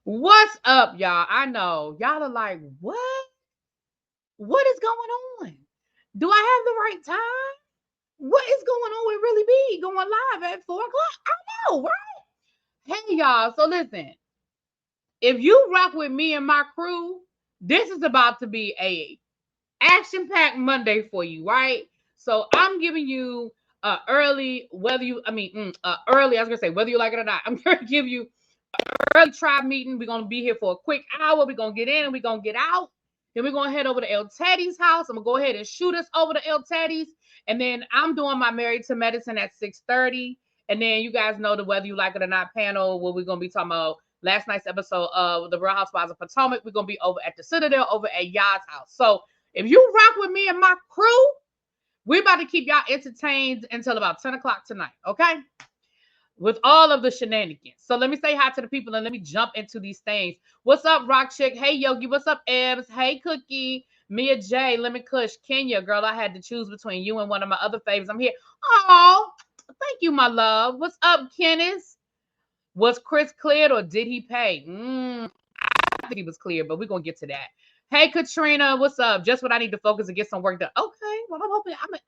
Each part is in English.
What's up, y'all? I know y'all are like, what? What is going on? Do I have the right time? What is going on with Really Be going live at 4 o'clock? I know, right? Hey, y'all. So listen, if you rock with me and my crew, this is about to be a action-packed Monday for you, right? So I'm giving you early, whether you, early. I was gonna say whether you like it or not. I'm gonna give you early tribe meeting. We're gonna be here for a quick hour. We're gonna get in and we're gonna get out. Then we're gonna head over to El Teddy's house. I'm gonna go ahead and shoot us over to El Teddy's. And then I'm doing my Married to Medicine at 6:30. And then you guys know the Whether You Like It or Not panel where we're gonna be talking about last night's episode of the Real Housewives of Potomac. We're gonna be over at the Citadel over at Yah's house. So if you rock with me and my crew, we're about to keep y'all entertained until about 10 o'clock tonight, okay? With all of the shenanigans. So let me say hi to the people and let me jump into these things. What's up, Rock Chick? Hey, Yogi. What's up, Ebs? Hey, Cookie. Mia J, Lemon Kush, Kenya. Girl, I had to choose between you and one of my other faves. I'm here. Oh, thank you, my love. What's up, Kenneth? Was Chris cleared or did he pay? I think he was cleared, but we're going to get to that. Hey, Katrina, what's up? Just what I need to focus and get some work done. Okay, well,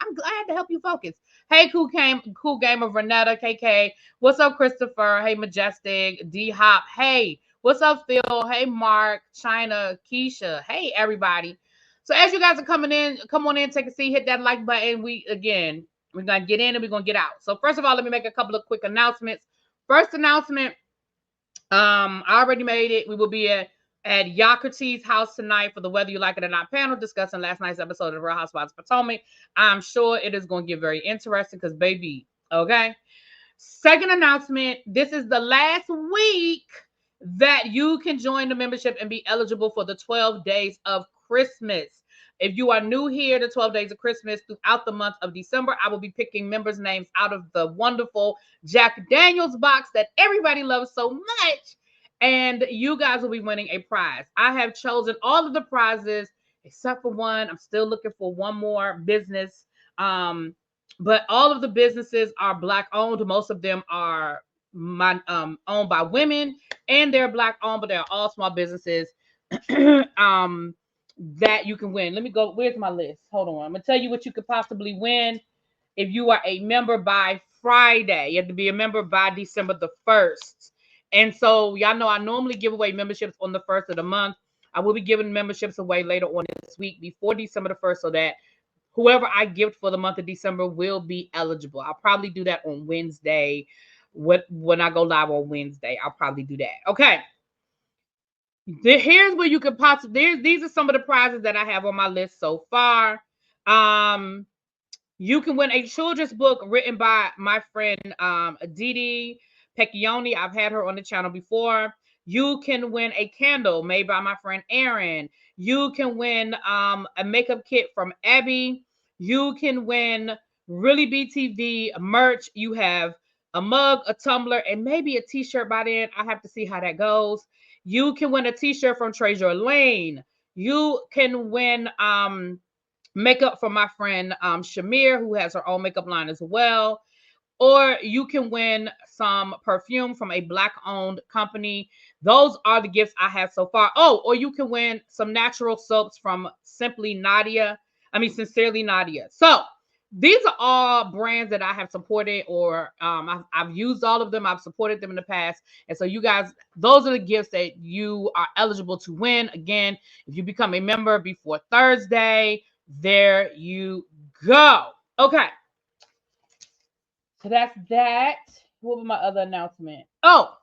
I'm glad to help you focus. Hey, cool gamer, Renetta, KK. What's up, Christopher? Hey, Majestic, D Hop. Hey, what's up, Phil? Hey, Mark, China, Keisha. Hey, everybody. So as you guys are coming in, come on in, take a seat, hit that like button. We're gonna get in and we're gonna get out. So first of all, let me make a couple of quick announcements. First announcement, I already made it. We will be at Yakurti's house tonight for the Whether You Like It or Not panel discussing last night's episode of the Real Housewives of Potomac. I'm sure it is going to get very interesting because, baby, okay? Second announcement, this is the last week that you can join the membership and be eligible for the 12 days of Christmas. If you are new here to 12 Days of Christmas throughout the month of December, I will be picking members' names out of the wonderful Jack Daniels box that everybody loves so much. And you guys will be winning a prize. I have chosen all of the prizes except for one. I'm still looking for one more business. But all of the businesses are Black owned. Most of them are owned by women, and they're Black owned, but they're all small businesses that you can win. Let me go. Where's my list? Hold on. I'm going to tell you what you could possibly win if you are a member by Friday. You have to be a member by December the 1st. And so y'all know I normally give away memberships on the 1st of the month. I will be giving memberships away later on this week before December the 1st so that whoever I gift for the month of December will be eligible. I'll probably do that on Wednesday. When I go live on Wednesday, I'll probably do that. Okay. Here's where you could possibly, these are some of the prizes that I have on my list so far. You can win a children's book written by my friend Didi Pecchioni. I've had her on the channel before. You can win a candle made by my friend Aaron. You can win a makeup kit from Abby. You can win ReallyBTV merch. You have a mug, a tumbler, and maybe a t-shirt by then. I have to see how that goes. You can win a t-shirt from Treasure Lane. You can win makeup from my friend Shamir, who has her own makeup line as well. Or you can win some perfume from a Black-owned company. Those are the gifts I have so far. Oh, or you can win some natural soaps from Sincerely Nadia. So these are all brands that I have supported, or I've used all of them. I've supported them in the past. And so you guys, those are the gifts that you are eligible to win. Again, if you become a member before Thursday, there you go. Okay. So that's that. What was my other announcement? Oh,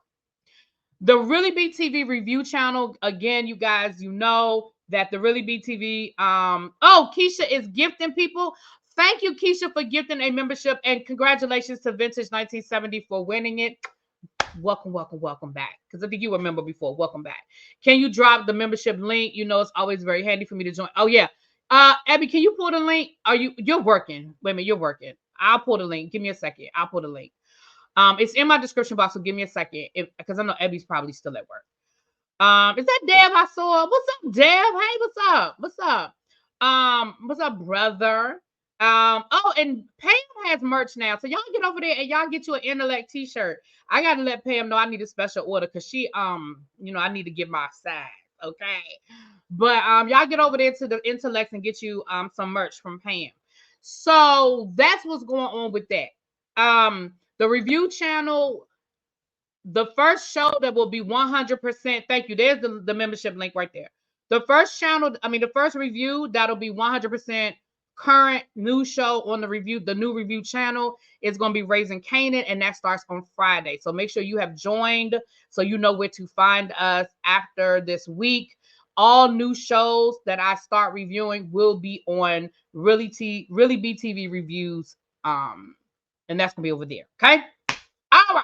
the ReallyBTV review channel. Again, you guys, you know that the ReallyBTV. Keisha is gifting people. Thank you, Keisha, for gifting a membership, and congratulations to Vintage 1970 for winning it. Welcome back. Because I think you were a member before. Welcome back. Can you drop the membership link? You know, it's always very handy for me to join. Oh yeah. Abby, can you pull the link? You're working? Wait a minute, you're working. I'll pull the link. Give me a second. I'll pull the link. It's in my description box, so give me a second. Because I know Abby's probably still at work. Is that Deb I saw? What's up, Deb? Hey, what's up? What's up, brother? Oh, and Pam has merch now. So y'all get over there and y'all get you an intellect t-shirt. I gotta let Pam know I need a special order because she I need to get my size. Okay. But y'all get over there to the intellect and get you some merch from Pam. So that's what's going on with that. The review channel, the first show that will be 100%. Thank you. There's the membership link right there. The first channel, the first review that'll be 100% current new show on the new review channel is going to be Raising Canaan, and that starts on Friday. So make sure you have joined so you know where to find us after this week. All new shows that I start reviewing will be on ReallyBTV reviews. And that's gonna be over there. Okay. All right.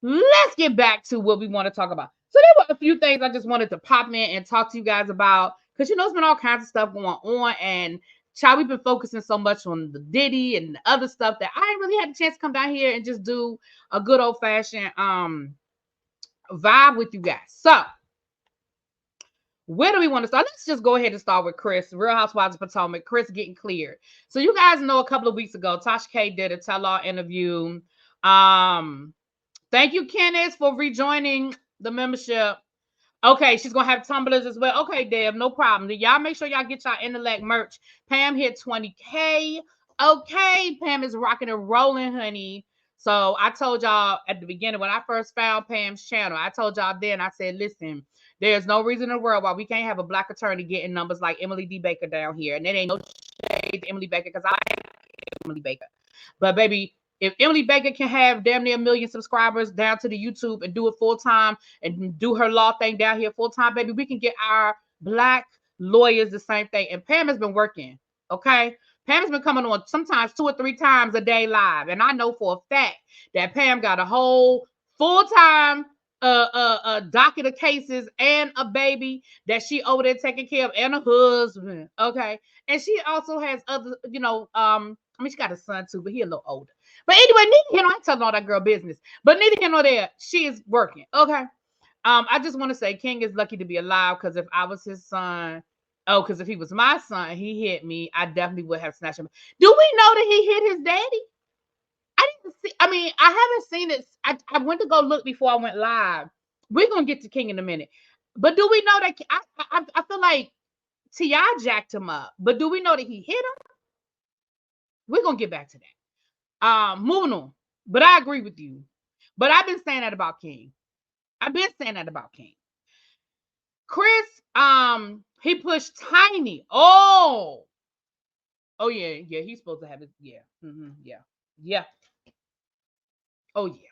Let's get back to what we want to talk about. So there were a few things I just wanted to pop in and talk to you guys about because it's been all kinds of stuff going on, and child, we've been focusing so much on the Diddy and the other stuff that I ain't really had a chance to come down here and just do a good old fashioned vibe with you guys. So where do we want to start? Let's just go ahead and start with Chris, Real Housewives of Potomac. Chris getting cleared. So you guys know a couple of weeks ago, Tasha K did a tell-all interview. Thank you, Kenneth, for rejoining the membership. Okay, she's going to have tumblers as well. Okay, Deb, no problem. Y'all make sure y'all get y'all intellect merch. Pam hit 20K. Okay, Pam is rocking and rolling, honey. So I told y'all at the beginning when I first found Pam's channel, I told y'all then, I said, listen, there's no reason in the world why we can't have a black attorney getting numbers like Emily D. Baker down here. And it ain't no shade to Emily Baker because I like Emily Baker. But baby, if Emily Baker can have damn near 1 million subscribers down to the YouTube and do it full time and do her law thing down here full time, baby, we can get our black lawyers the same thing. And Pam has been working, okay? Pam has been coming on sometimes 2 or 3 times a day live. And I know for a fact that Pam got a whole full-time docket of cases and a baby that she over there taking care of and a husband, okay? And she also has other, she got a son too, but he a little older. But anyway, neither here nor I telling all that girl business. But neither here nor there, she is working. Okay. I just want to say King is lucky to be alive because if I was his son, because if he was my son, he hit me, I definitely would have snatched him. Do we know that he hit his daddy? I didn't see. I haven't seen it. I went to go look before I went live. We're gonna get to King in a minute. But do we know that I feel like T.I. jacked him up? But do we know that he hit him? We're gonna get back to that. Moving on. But I agree with you. But I've been saying that about King. Chris, he pushed Tiny. Oh yeah. He's supposed to have it. Yeah. Yeah. Oh yeah.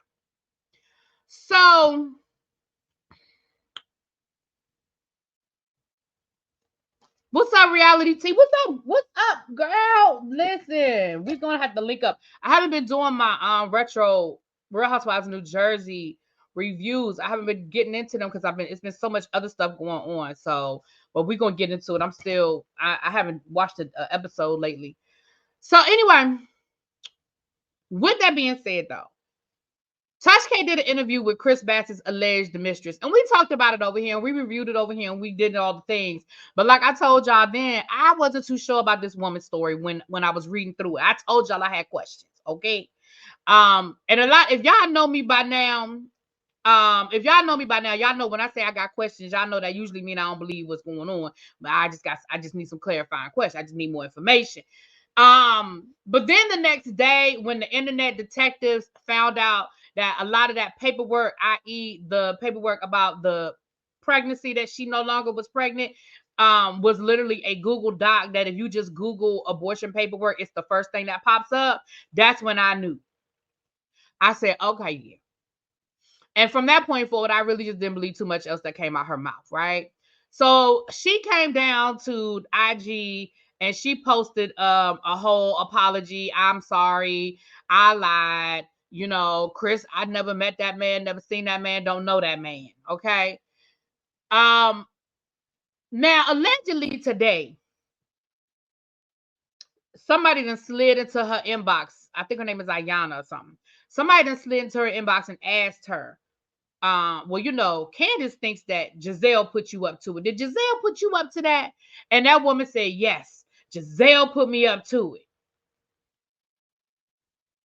So what's up, Reality T? What's up, girl? Listen, we're gonna have to link up. I haven't been doing my retro Real Housewives of New Jersey reviews. I haven't been getting into them because it's been so much other stuff going on. So, but we're gonna get into it. I haven't watched an episode lately. So anyway, with that being said, though, Tasha K did an interview with Chris Bassett's alleged mistress, and we talked about it over here, and we reviewed it over here, and we did all the things. But like I told y'all then, I wasn't too sure about this woman's story when I was reading through it. I told y'all I had questions, okay? And a lot, if y'all know me by now, y'all know when I say I got questions, y'all know that usually mean I don't believe what's going on, but I just need some clarifying questions. I just need more information. But then the next day, when the internet detectives found out that a lot of that paperwork, i.e. the paperwork about the pregnancy that she no longer was pregnant, was literally a Google Doc that if you just Google abortion paperwork, it's the first thing that pops up. That's when I knew. I said, okay, yeah. And from that point forward, I really just didn't believe too much else that came out her mouth, right? So she came down to IG and she posted a whole apology. I'm sorry. I lied. Chris, I never met that man, never seen that man, don't know that man. Okay. Now, allegedly today, somebody then slid into her inbox. I think her name is Ayana or something. Somebody then slid into her inbox and asked her, Candace thinks that Giselle put you up to it. Did Giselle put you up to that? And that woman said, yes, Giselle put me up to it.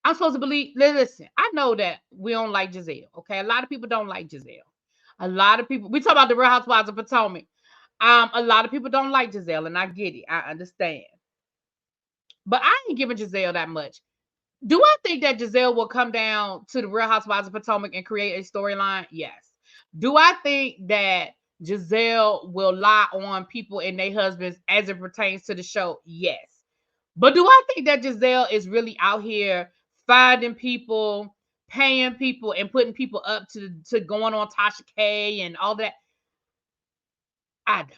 I'm supposed to believe. Listen, I know that we don't like Giselle. Okay, a lot of people don't like Giselle. A lot of people. We talk about the Real Housewives of Potomac. A lot of people don't like Giselle, and I get it. I understand. But I ain't giving Giselle that much. Do I think that Giselle will come down to the Real Housewives of Potomac and create a storyline? Yes. Do I think that Giselle will lie on people and their husbands as it pertains to the show? Yes. But do I think that Giselle is really out here finding people, paying people, and putting people up to going on Tasha K and all that? I don't.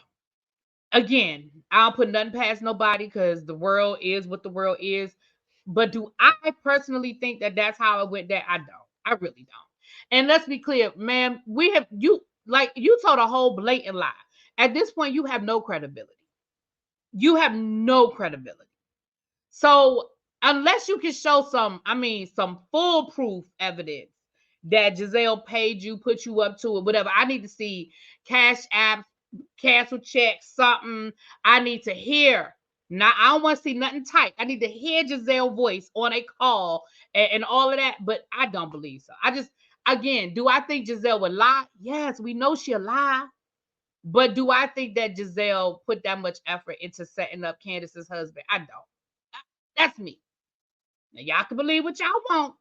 Again, I don't put nothing past nobody because the world is what the world is. But do I personally think that that's how it went there? I don't. I really don't. And let's be clear, man, you told a whole blatant lie. At this point, you have no credibility. You have no credibility. So unless you can show some foolproof evidence that Giselle paid you, put you up to it, whatever. I need to see cash apps, cancel checks, something. I need to hear. Now I don't want to see nothing typed. I need to hear Giselle's voice on a call and all of that, but I don't believe so. Again, do I think Giselle would lie? Yes, we know she'll lie. But do I think that Giselle put that much effort into setting up Candace's husband? I don't. That's me. Now, y'all can believe what y'all want.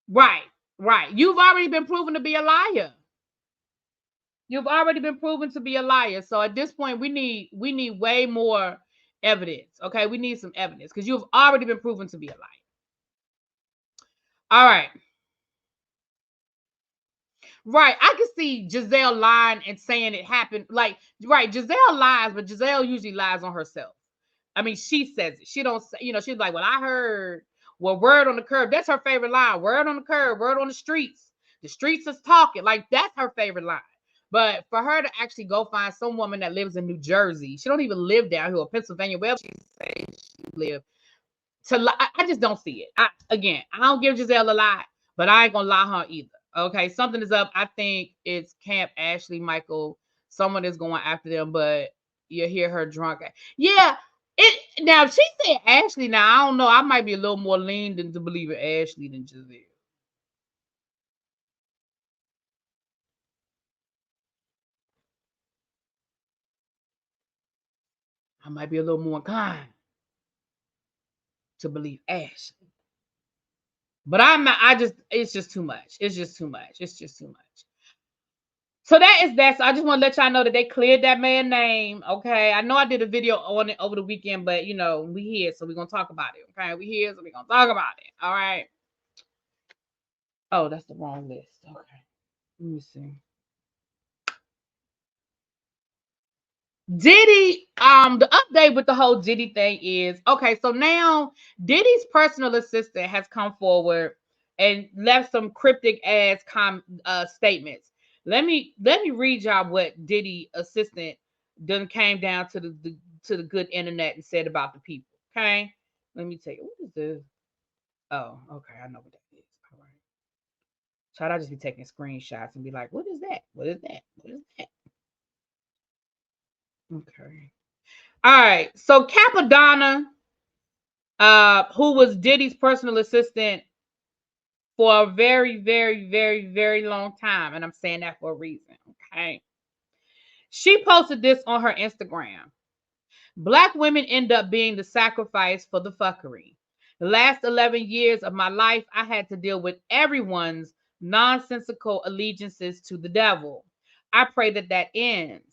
Right, right. You've already been proven to be a liar. You've already been proven to be a liar. So at this point, we need way more evidence. Okay, we need some evidence because you've already been proven to be a liar. All right. Right. I can see Giselle lying and saying it happened. Like, right, Giselle lies, but Giselle usually lies on herself. I mean, she says it. She don't say, she's like, well, I heard, well, word on the curb. That's her favorite line. Word on the curb, word on the streets. The streets is talking. Like, that's her favorite line. But for her to actually go find some woman that lives in New Jersey, she don't even live down here or Pennsylvania, wherever she says she live. I just don't see it. I don't give Giselle a lot, but I ain't gonna lie her either. Okay, something is up. I think it's Camp Ashley Michael. Someone is going after them, but you hear her drunk. Yeah, it now if she said Ashley. Now I don't know. I might be a little more leaned into believing Ashley than Giselle. I might be a little more inclined to believe Ashley. But I'm not. It's just too much. It's just too much. It's just too much. So that is that. So I just want to let y'all know that they cleared that man's name. Okay. I know I did a video on it over the weekend, but we here, so we're gonna talk about it. Okay, we here, so we're gonna talk about it. All right. Oh, that's the wrong list. Okay. Let me see. Diddy, the update with the whole Diddy thing is okay. So now Diddy's personal assistant has come forward and left some cryptic ass statements. Let me read y'all what Diddy assistant then came down to the good internet and said about the people. Okay, let me tell you what is this. Oh, okay, I know what that is. All right, should I just be taking screenshots and be like, what is that? What is that? What is that? Okay. All right. So Capadonna, who was Diddy's personal assistant for a very, very, very, very long time, and I'm saying that for a reason. Okay. She posted this on her Instagram. Black women end up being the sacrifice for the fuckery. The last 11 years of my life, I had to deal with everyone's nonsensical allegiances to the devil. I pray that that ends.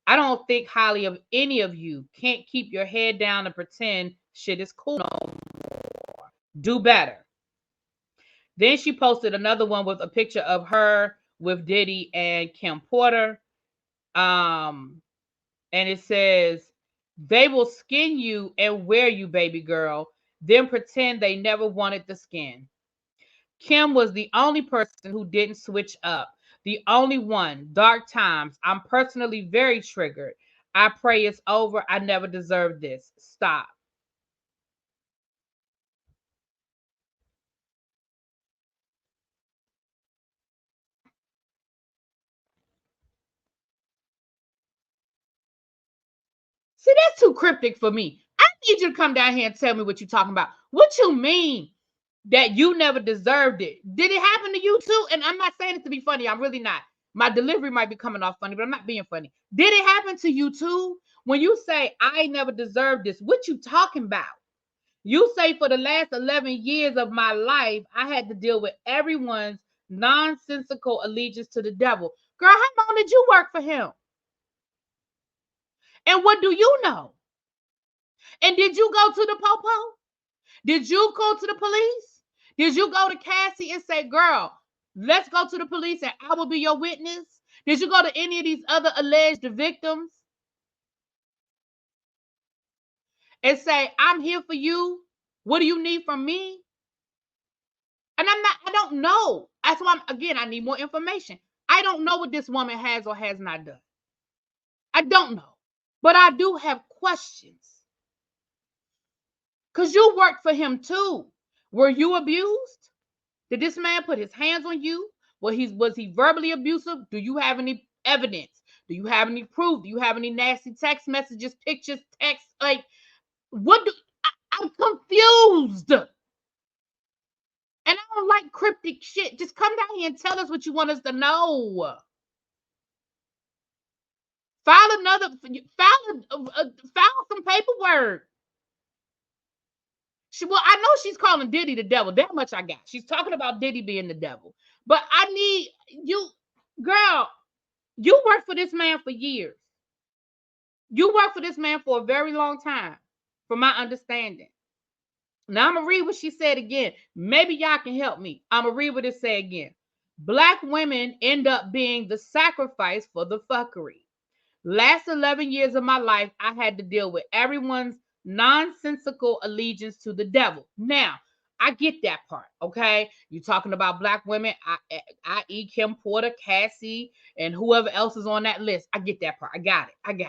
I don't think highly of any of you. Can't keep your head down and pretend shit is cool no more. Do better. Then she posted another one with a picture of her with Diddy and Kim Porter. Um, and it says, they will skin you and wear you, baby girl, then pretend they never wanted the skin. Kim was the only person who didn't switch up. The only one. Dark times. I'm personally very triggered. I pray it's over. I never deserved this. Stop. See, that's too cryptic for me. I need you to come down here and tell me what you're talking about. What you mean that you never deserved it? Did it happen to you too? And I'm not saying it to be funny. I'm really not. My delivery might be coming off funny, but I'm not being funny. Did it happen to you too? When you say, I never deserved this, what you talking about? You say for the last 11 years of my life, I had to deal with everyone's nonsensical allegiance to the devil. Girl, how long did you work for him? And what do you know? And did you go to the popo? Did you go to the police? Did you go to Cassie and say, girl, let's go to the police and I will be your witness? Did you go to any of these other alleged victims and say, I'm here for you? What do you need from me? And I don't know. That's why, again, I need more information. I don't know what this woman has or has not done. I don't know. But I do have questions. Because you worked for him too. Were you abused? Did this man put his hands on you? Was he verbally abusive? Do you have any evidence? Do you have any proof? Do you have any nasty text messages, pictures, texts? Like, I'm confused. And I don't like cryptic shit. Just come down here and tell us what you want us to know. File some paperwork. I know she's calling Diddy the devil. That much I got. She's talking about Diddy being the devil. But I need you, girl, you worked for this man for years. You worked for this man for a very long time, from my understanding. Now I'm going to read what she said again. Maybe y'all can help me. I'm going to read what it said again. Black women end up being the sacrifice for the fuckery. Last 11 years of my life, I had to deal with everyone's nonsensical allegiance to the devil. Now, I get that part, okay? You're talking about Black women, i.e. Kim Porter, Cassie, and whoever else is on that list. I get that part. I got that.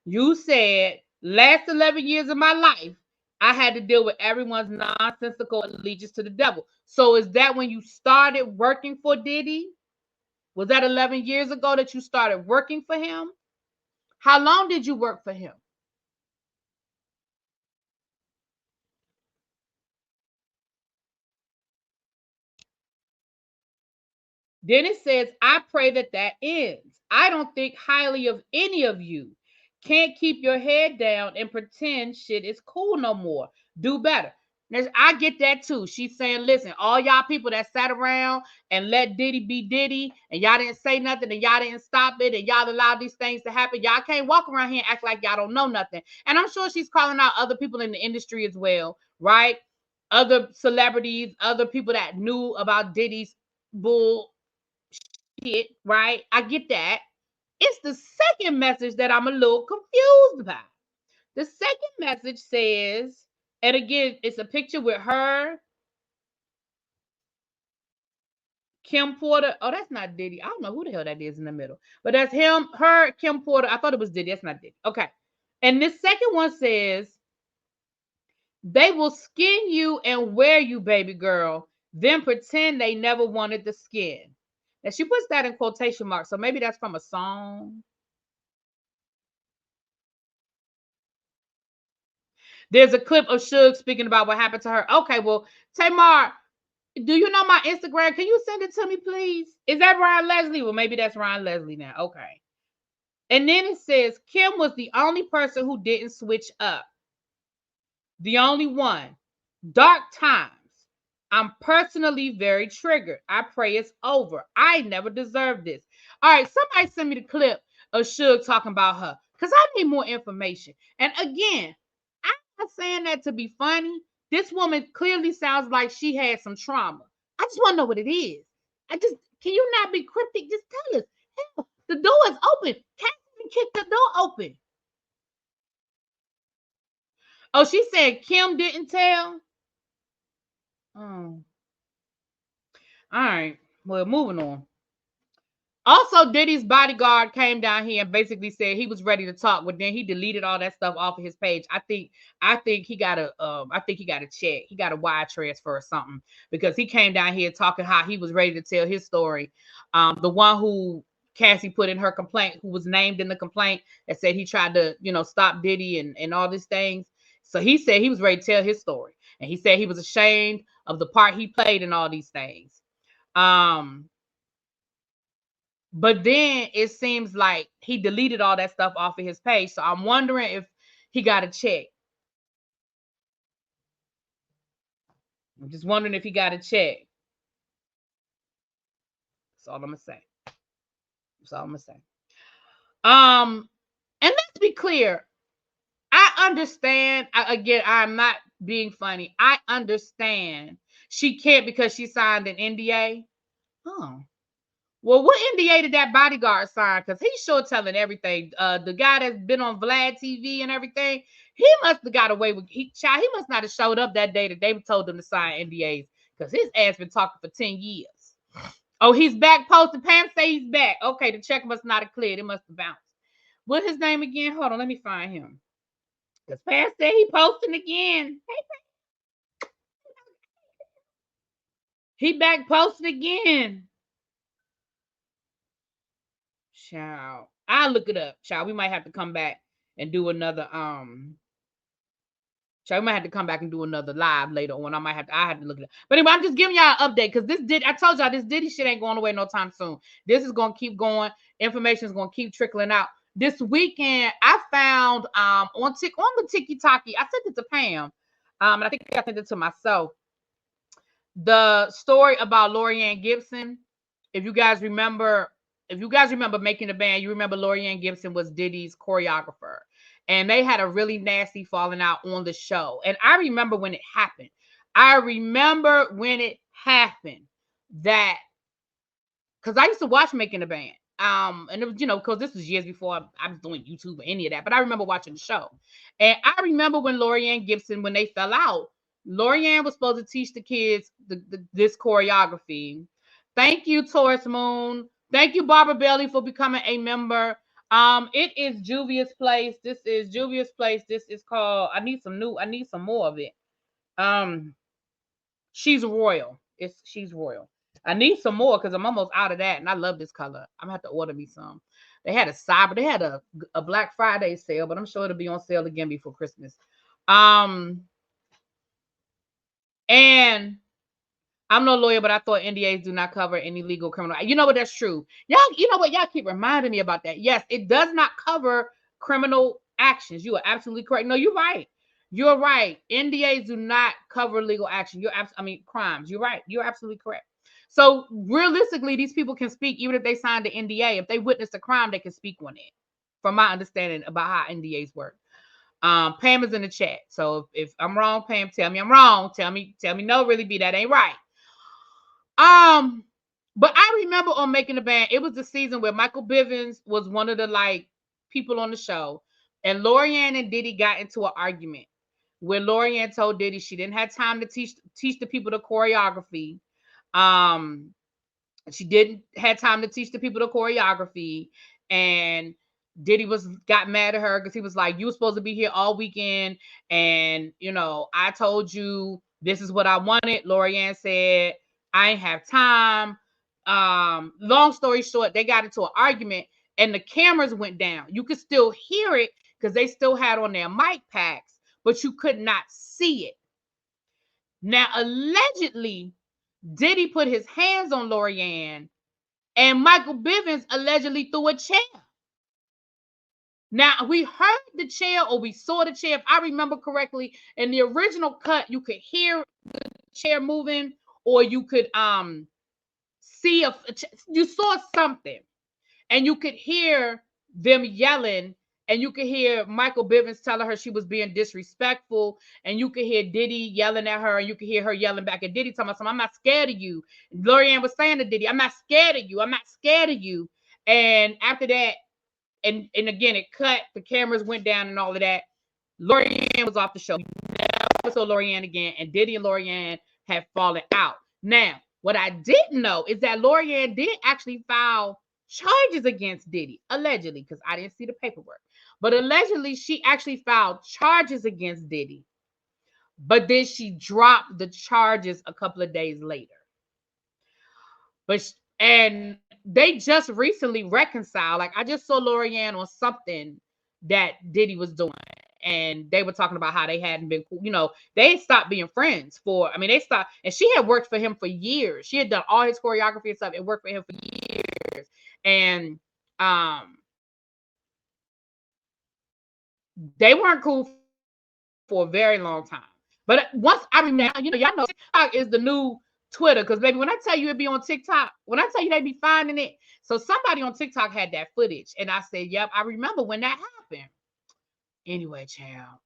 You said, last 11 years of my life, I had to deal with everyone's nonsensical allegiance to the devil. So is that when you started working for Diddy? Was that 11 years ago that you started working for him? How long did you work for him? Then it says, I pray that ends. I don't think highly of any of you. Can't keep your head down and pretend shit is cool no more. Do better. I get that too. She's saying, listen, all y'all people that sat around and let Diddy be Diddy and y'all didn't say nothing and y'all didn't stop it and y'all allowed these things to happen. Y'all can't walk around here and act like y'all don't know nothing. And I'm sure she's calling out other people in the industry as well, right? Other celebrities, other people that knew about Diddy's bull shit, right? I get that. It's the second message that I'm a little confused by. The second message says, and again, it's a picture with her, Kim Porter. Oh, that's not Diddy. I don't know who the hell that is in the middle. But that's him, her, Kim Porter. I thought it was Diddy. That's not Diddy. Okay. And this second one says, they will skin you and wear you, baby girl, then pretend they never wanted the skin. Now, she puts that in quotation marks, so maybe that's from a song. There's a clip of Suge speaking about what happened to her. Okay, well, Tamar, do you know my Instagram? Can you send it to me, please? Is that Ryan Leslie? Well, maybe that's Ryan Leslie now. Okay. And then it says, Kim was the only person who didn't switch up. The only one. Dark times. I'm personally very triggered. I pray it's over. I never deserved this. All right, somebody send me the clip of Suge talking about her because I need more information. And again, I'm not saying that to be funny. This woman clearly sounds like she had some trauma. I just want to know what it is. Can you not be cryptic? Just tell us. Hell, the door is open. Catherine kicked the door open. Oh, she said Kim didn't tell. Oh. All right. Well, moving on. Also, Diddy's bodyguard came down here and basically said he was ready to talk, but then he deleted all that stuff off of his page. I think he got a check. He got a wire transfer or something because he came down here talking how he was ready to tell his story. The one who Cassie put in her complaint, who was named in the complaint, that said he tried to, stop Diddy and all these things. So he said he was ready to tell his story. And he said he was ashamed of the part he played in all these things. But then it seems like he deleted all that stuff off of his page. So I'm wondering if he got a check. I'm just wondering if he got a check. That's all I'm gonna say. That's all I'm gonna say. And let's be clear. I understand. I'm not being funny. I understand she can't because she signed an NDA. Oh. Well, what NDA did that Bodyguard sign? Because he's sure telling everything. The guy that's been on Vlad TV and everything, he must have got away with. He must not have showed up that day that they told him to sign NDAs, because his ass been talking for 10 years. Oh, he's back posted. Pam say he's back. Okay, the check must not have cleared. It must have bounced. What's his name again? Hold on, let me find him. Because Pam said he posting again. He back posted again. Child, I'll look it up. Child, we might have to come back and do another Child, we might have to come back and do another live later on. I have to look it up. But anyway, I'm just giving y'all an update, because I told y'all this Diddy shit ain't going away no time soon. This is gonna keep going. Information is gonna keep trickling out. This weekend, I found on the TikTok, I sent it to Pam. And I think I sent it to myself. The story about Lorianne Gibson. If you guys remember Making the Band, you remember Lorianne Gibson was Diddy's choreographer. And they had a really nasty falling out on the show. And I remember when it happened. That, because I used to watch Making the Band. And it was, because this was years before I was doing YouTube or any of that. But I remember watching the show. And I remember when Lorianne Gibson, when they fell out, Lorianne was supposed to teach the kids this choreography. Thank you, Taurus Moon. Thank you, Barbara Bailey, for becoming a member. It is Juvia's Place. This is Juvia's Place. This is called, I need some more of it. She's Royal. She's Royal. I need some more because I'm almost out of that, and I love this color. I'm gonna have to order me some. They had a Black Friday sale, but I'm sure it'll be on sale again before Christmas. And I'm no lawyer, but I thought NDAs do not cover any legal criminal. You know what? That's true. Y'all, you know what? Y'all keep reminding me about that. Yes, it does not cover criminal actions. You are absolutely correct. No, you're right. You're right. NDAs do not cover legal action. Crimes. You're right. You're absolutely correct. So realistically, these people can speak even if they signed the NDA. If they witnessed a crime, they can speak on it. From my understanding about how NDAs work. Pam is in the chat. So if I'm wrong, Pam, tell me I'm wrong. Tell me no, really be that ain't right. But I remember on Making the Band, it was the season where Michael Bivins was one of the people on the show, and Lorianne and Diddy got into an argument where Lorianne told Diddy she didn't have time to teach the people the choreography. She didn't have time to teach the people the choreography, and Diddy got mad at her because he was like, "You were supposed to be here all weekend, and I told you this is what I wanted." Lorianne said, "I ain't have time." Long story short, they got into an argument and the cameras went down. You could still hear it because they still had on their mic packs, but you could not see it. Now, allegedly, Diddy put his hands on Lorianne and Michael Bivins allegedly threw a chair. Now, we heard the chair, or we saw the chair, if I remember correctly. In the original cut, you could hear the chair moving, or you could see you saw something, and you could hear them yelling, and you could hear Michael Bivins telling her she was being disrespectful, and you could hear Diddy yelling at her, and you could hear her yelling back at Diddy, telling her, "I'm not scared of you." And Lorianne was saying to Diddy, "I'm not scared of you. I'm not scared of you." And after that, and again, it cut, the cameras went down and all of that. Lorianne was off the show. Never saw Lorianne again, and Diddy and Lorianne had fallen out. Now, what I didn't know is that Lorianne did actually file charges against Diddy, allegedly, because I didn't see the paperwork. But allegedly, she actually filed charges against Diddy. But then she dropped the charges a couple of days later. And they just recently reconciled. Like, I just saw Lorianne on something that Diddy was doing, and they were talking about how they hadn't been cool. You know, they stopped being friends they stopped, and she had worked for him for years. She had done all his choreography and stuff and worked for him for years. And they weren't cool for a very long time. But once I remember, y'all know TikTok is the new Twitter. Because, baby, when I tell you it be on TikTok, when I tell you they be finding it. So somebody on TikTok had that footage. And I said, yep, I remember when that happened. Anyway, child.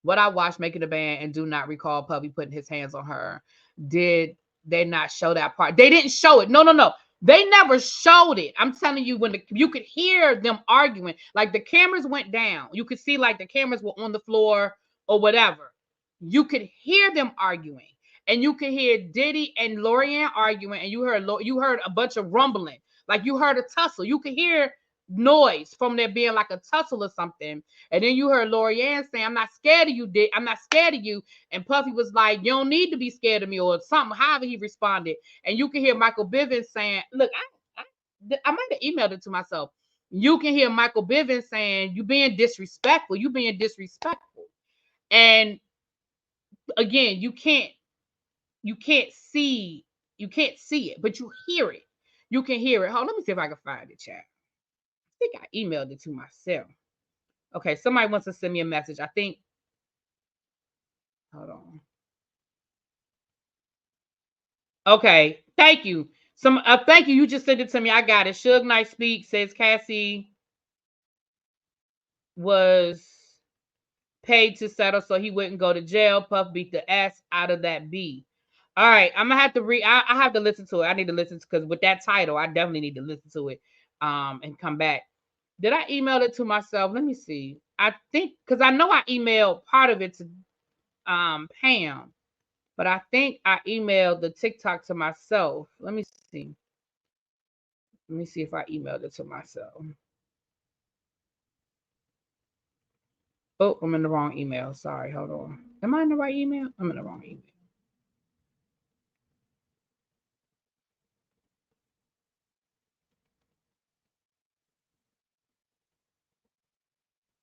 What I watched Making the Band and do not recall Puffy putting his hands on her. Did they not show that part? They didn't show it. No. They never showed it. I'm telling you, you could hear them arguing. Like, the cameras went down. You could see, like, the cameras were on the floor or whatever. You could hear them arguing. And you could hear Diddy and Lorianne arguing. And you heard a bunch of rumbling. Like, you heard a tussle. You could hear noise from there being like a tussle or something. And then you heard Lorianne saying, I'm not scared of you, Dick. I'm not scared of you. And Puffy was like, you don't need to be scared of me, or something, however he responded. And you can hear Michael Bivins saying, look, I might have emailed it to myself. You can hear Michael Bivins saying, you being disrespectful. And again, you can't see it, but you hear it. You can hear it. Hold on, let me see if I can find it, chat. I think I emailed it to myself. Okay, somebody wants to send me a message. I think. Hold on. Okay, thank you. Thank you. You just sent it to me. I got it. Suge Knight Speak says Cassie was paid to settle so he wouldn't go to jail. Puff beat the ass out of that B. All right, I'm gonna have to read. I have to listen to it. I need to listen because with that title, I definitely need to listen to it. And come back. Did I email it to myself? Let me see. I think because I know I emailed part of it to Pam, but I think I emailed the TikTok to myself. Let me see. Let me see if I emailed it to myself. Oh, I'm in the wrong email. Sorry, hold on. Am I in the right email? I'm in the wrong email.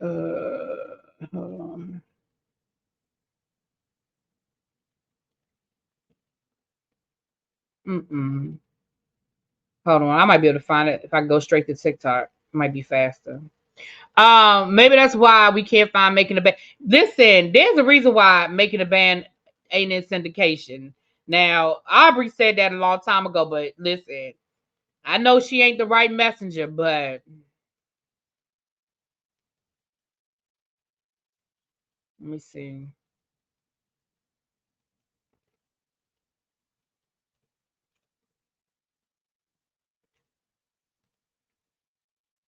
Hold on. Hold on. I might be able to find it if I go straight to TikTok. It might be faster. Maybe that's why we can't find Making the Band. Listen, there's a reason why Making the Band ain't in syndication. Now, Aubrey said that a long time ago, but listen, I know she ain't the right messenger, but let me see.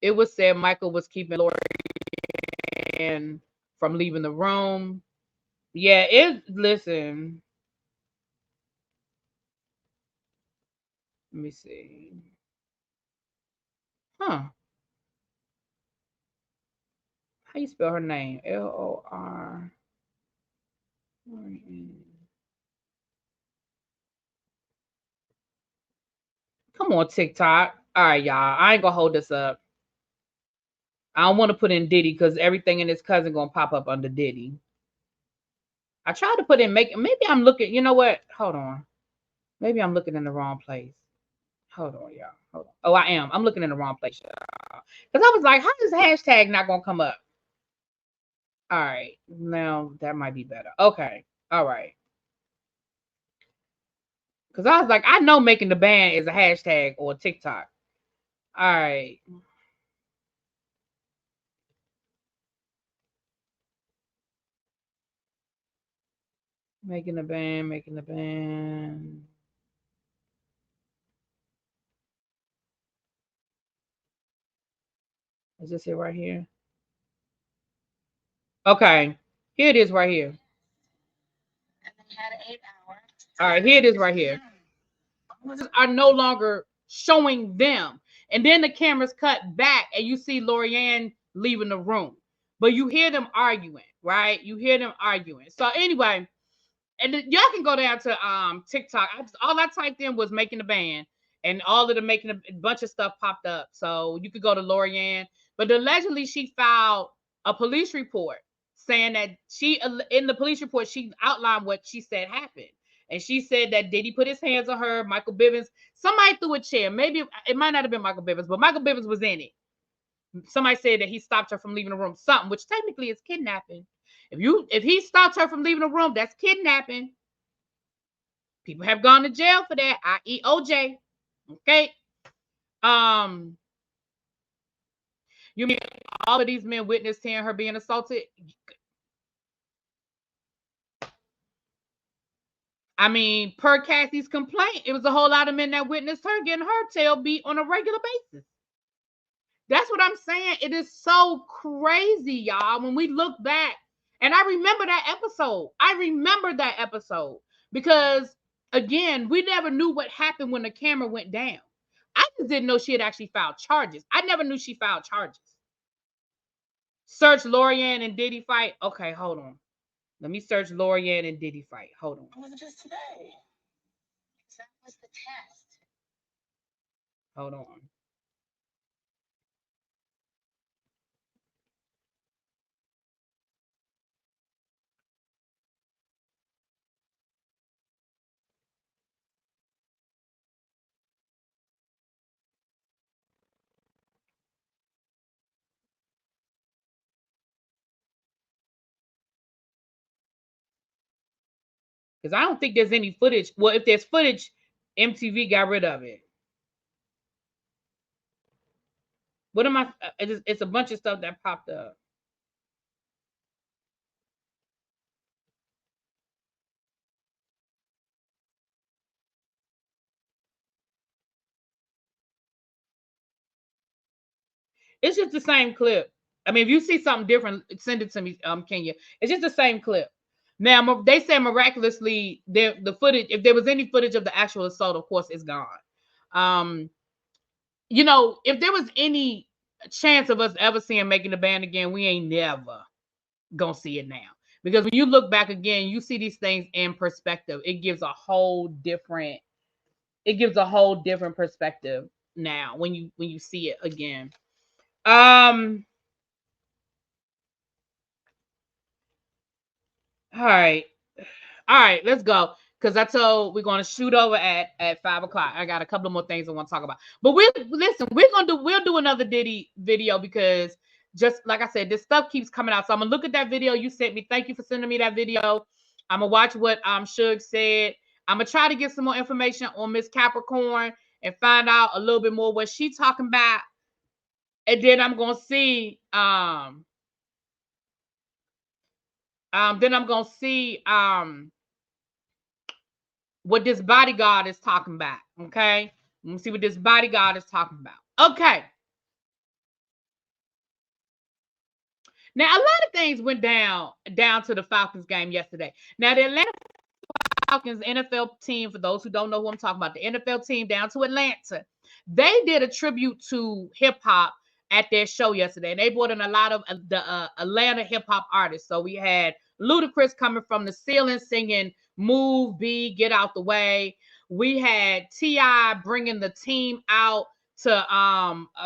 It was said Michael was keeping Lorianne from leaving the room. Yeah, listen. Let me see. Huh. How you spell her name? Lor. Come on, TikTok. All right, y'all. I ain't gonna hold this up. I don't want to put in Diddy because everything in his cousin gonna pop up under Diddy. I tried to put in maybe I'm looking. You know what? Hold on. Maybe I'm looking in the wrong place. Hold on, y'all. Hold on. Oh, I am. I'm looking in the wrong place, y'all. Because I was like, how is hashtag not gonna come up? All right. Now that might be better. Okay. All right. Because I was like, I know Making the Band is a hashtag or TikTok. All right. Making the Band. Is this it right here? Okay. Here it is right here. All right, here it is right here. Are no longer showing them. And then the cameras cut back and you see Lorianne leaving the room. But you hear them arguing, right? You hear them arguing. So anyway, and y'all can go down to TikTok. All I typed in was making the band, and all of the making a bunch of stuff popped up. So you could go to Lorianne, but allegedly she filed a police report saying that in the police report she outlined what she said happened. And she said that Diddy put his hands on her, Michael Bivens, somebody threw a chair. Maybe it might not have been Michael Bivens, but Michael Bivens was in it. Somebody said that he stopped her from leaving the room, something, which technically is kidnapping. If he stopped her from leaving the room, that's kidnapping. People have gone to jail for that, i.e. OJ. Okay. You mean all of these men witnessed her being assaulted? I mean, per Cassie's complaint, it was a whole lot of men that witnessed her getting her tail beat on a regular basis. That's what I'm saying. It is so crazy, y'all, when we look back. And I remember that episode. Because, again, we never knew what happened when the camera went down. I just didn't know she had actually filed charges. I never knew she filed charges. Search Lorianne and Diddy fight. Okay, hold on. Let me search Lorianne and Diddy fight. Hold on. It was just today. That was the test. Hold on. Because I don't think there's any footage. Well, if there's footage, MTV got rid of it. What am I? It's a bunch of stuff that popped up. It's just the same clip. I mean, if you see something different, send it to me, Kenya. It's just the same clip. Now, they say miraculously, the footage, if there was any footage of the actual assault, of course, it's gone. You know, if there was any chance of us ever seeing Making the Band again, we ain't never gonna see it now. Because when you look back again, you see these things in perspective. It gives a whole different perspective now when you see it again. All right, let's go. Because I told we're going to shoot over at 5:00. I got a couple more things I want to talk about. But we'll do another Diddy video, because just like I said, this stuff keeps coming out. So I'm gonna look at that video you sent me. Thank you for sending me that video. I'm gonna watch what Suge said. I'm gonna try to get some more information on Miss Capricorn and find out a little bit more what she's talking about. And then I'm gonna see what this bodyguard is talking about. Okay, let's see what this bodyguard is talking about. Okay, now a lot of things went down to the Falcons game yesterday. Now the Atlanta Falcons NFL team, for those who don't know who I'm talking about, the NFL team down to Atlanta, they did a tribute to hip hop at their show yesterday, and they brought in a lot of the Atlanta hip hop artists. So we had Ludacris coming from the ceiling singing "Move B, Get Out the Way." We had T.I. bringing the team out to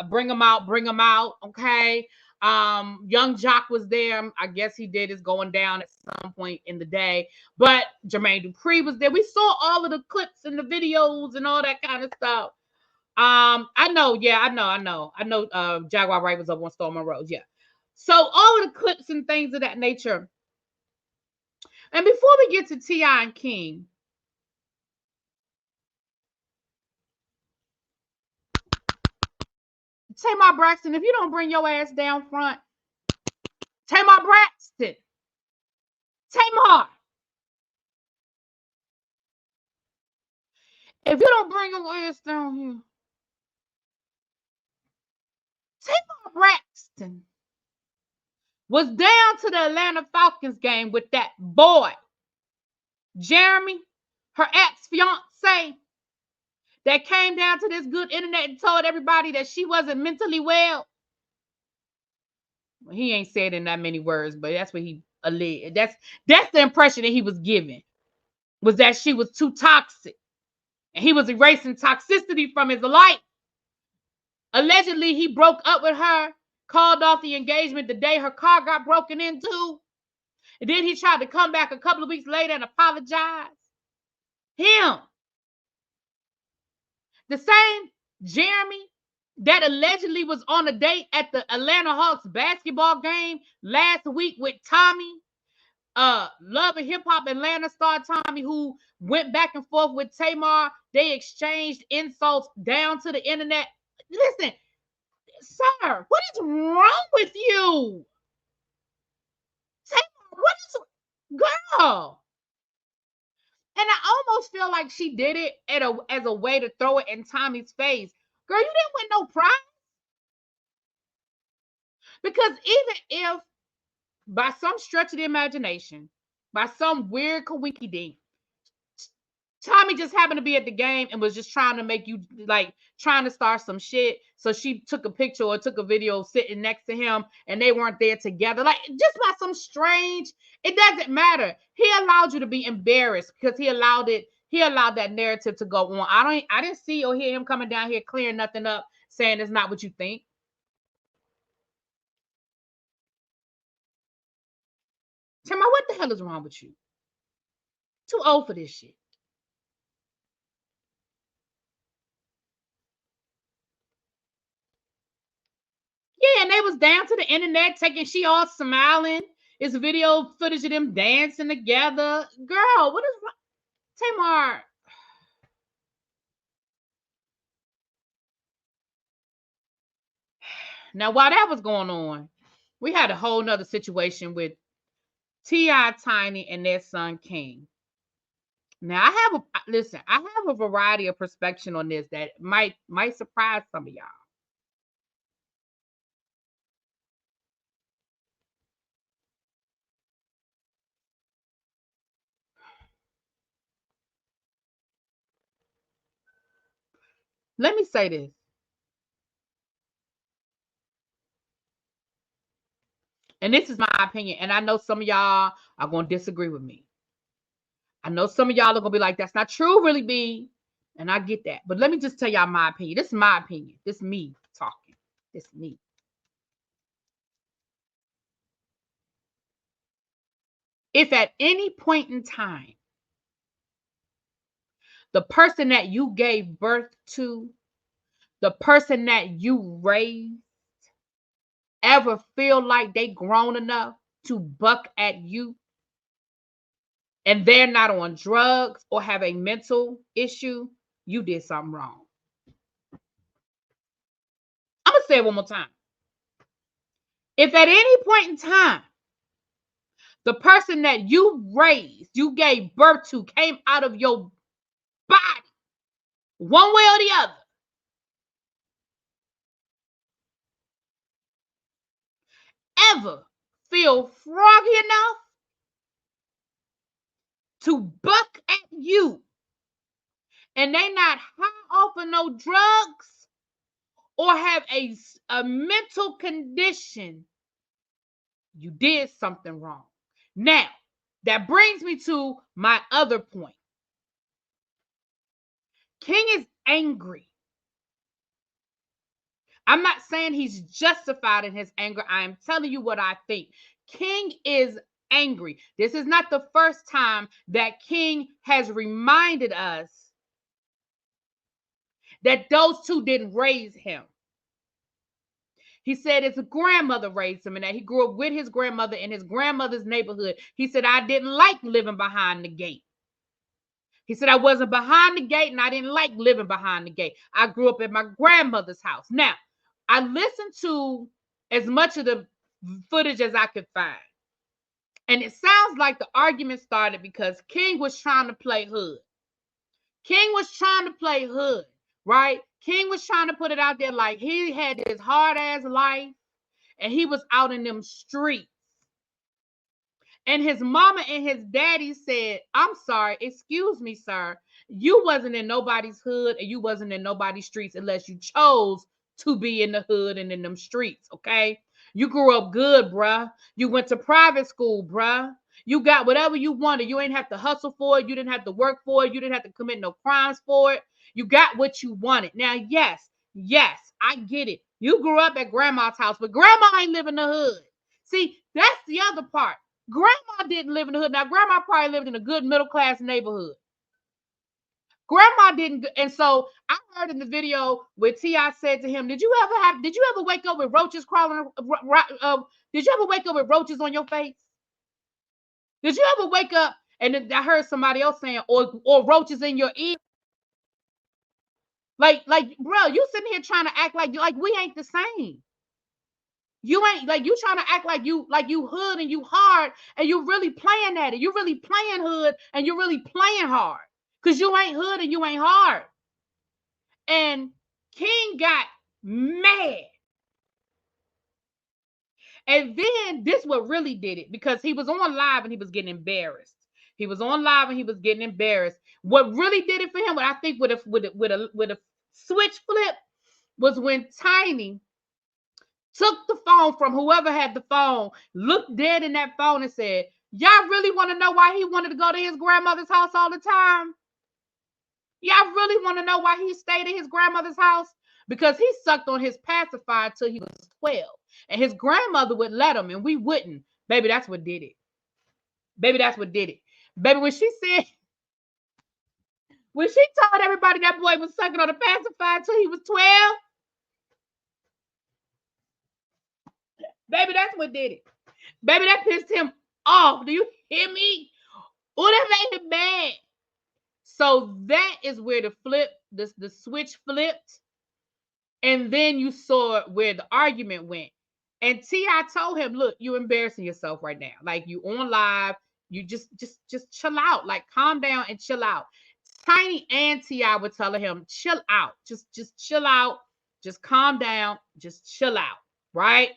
bring them out. Okay. Young Jock was there. I guess he did his going down at some point in the day. But Jermaine Dupri was there. We saw all of the clips and the videos and all that kind of stuff. I know. Jaguar Wright was up on Stormont Road. Yeah. So all of the clips and things of that nature. And before we get to T.I. and King, Tamar Braxton, if you don't bring your ass down front, Tamar Braxton, Tamar, if you don't bring your ass down here, Tamar Braxton was down to the Atlanta Falcons game with that boy, Jeremy, her ex-fiance, that came down to this good internet and told everybody that she wasn't mentally well. He ain't said in that many words, but that's what he alleged. That's the impression that he was giving. was that she was too toxic. And he was erasing toxicity from his life. Allegedly, he broke up with her, called off the engagement the day her car got broken into. And then he tried to come back a couple of weeks later and apologize. Him. The same Jeremy that allegedly was on a date at the Atlanta Hawks basketball game last week with Tommy, Love and Hip Hop Atlanta star Tommy, who went back and forth with Tamar. They exchanged insults down to the internet. Listen, sir, what is wrong with you? Tamar, what is, girl? And I almost feel like she did it as a way to throw it in Tommy's face. Girl, you didn't win no prize. Because even if, by some stretch of the imagination, by some weird coinky dink, Tommy just happened to be at the game and was just trying to make you, like, trying to start some shit. So she took a picture or took a video sitting next to him and they weren't there together. Like, just by some strange, it doesn't matter. He allowed you to be embarrassed because he allowed that narrative to go on. I didn't see or hear him coming down here clearing nothing up, saying it's not what you think. Tamar, what the hell is wrong with you? Too old for this shit. Yeah, and they was down to the internet taking, she all smiling. It's video footage of them dancing together. Girl, what is wrong? Tamar. Now, while that was going on, we had a whole nother situation with T.I., Tiny, and their son King. Now, I have a variety of perspective on this that might surprise some of y'all. Let me say this. And this is my opinion. And I know some of y'all are going to disagree with me. I know some of y'all are going to be like, that's not true, really, B. And I get that. But let me just tell y'all my opinion. This is my opinion. This is me talking. This is me. If at any point in time, the person that you gave birth to, the person that you raised, ever feel like they grown enough to buck at you, and they're not on drugs or have a mental issue, you did something wrong. I'm going to say it one more time. If at any point in time, the person that you raised, you gave birth to, came out of your body, one way or the other, ever feel froggy enough to buck at you, and they not high off of no drugs or have a mental condition, you did something wrong. Now, that brings me to my other point. King is angry. I'm not saying he's justified in his anger. I am telling you what I think. King is angry. This is not the first time that King has reminded us that those two didn't raise him. He said his grandmother raised him and that he grew up with his grandmother in his grandmother's neighborhood. He said, I didn't like living behind the gate. He said, I wasn't behind the gate and I didn't like living behind the gate. I grew up at my grandmother's house. Now, I listened to as much of the footage as I could find. And it sounds like the argument started because King was trying to play hood. King was trying to play hood, right? King was trying to put it out there like he had this hard-ass life and he was out in them streets. And his mama and his daddy said, I'm sorry, excuse me, sir. You wasn't in nobody's hood and you wasn't in nobody's streets unless you chose to be in the hood and in them streets, okay? You grew up good, bruh. You went to private school, bruh. You got whatever you wanted. You ain't have to hustle for it. You didn't have to work for it. You didn't have to commit no crimes for it. You got what you wanted. Now, yes, I get it. You grew up at grandma's house, but grandma ain't live in the hood. See, that's the other part. Grandma didn't live in the hood. Now, grandma probably lived in a good middle-class neighborhood. Grandma didn't, and so I heard in the video where T.I. said to him, did you ever wake up with roaches crawling? Did you ever wake up with roaches on your face? Did you ever wake up and then I heard somebody else saying, or roaches in your ear? Like, bro, you sitting here trying to act like we ain't the same. You ain't like you trying to act like you hood and you hard and you really playing at it. You really playing hood and you really playing hard because you ain't hood and you ain't hard. And King got mad. And then this what really did it because he was on live and he was getting embarrassed. He was on live and he was getting embarrassed. What really did it for him, what I think with a switch flip, was when Tiny took the phone from whoever had the phone, looked dead in that phone and said, y'all really want to know why he wanted to go to his grandmother's house all the time? Y'all really want to know why he stayed at his grandmother's house? Because he sucked on his pacifier till he was 12. And his grandmother would let him and we wouldn't. Baby, that's what did it. Baby, that's what did it. Baby, when she told everybody that boy was sucking on the pacifier till he was 12, baby, that's what did it. Baby, that pissed him off. Do you hear me? Oh, that made him mad. So that is where the switch flipped. And then you saw where the argument went. And T.I. told him, look, you're embarrassing yourself right now. Like, you on live. You just chill out. Like, calm down and chill out. Tiny and T.I. were telling him, chill out. Just chill out. Just calm down. Just chill out. Right?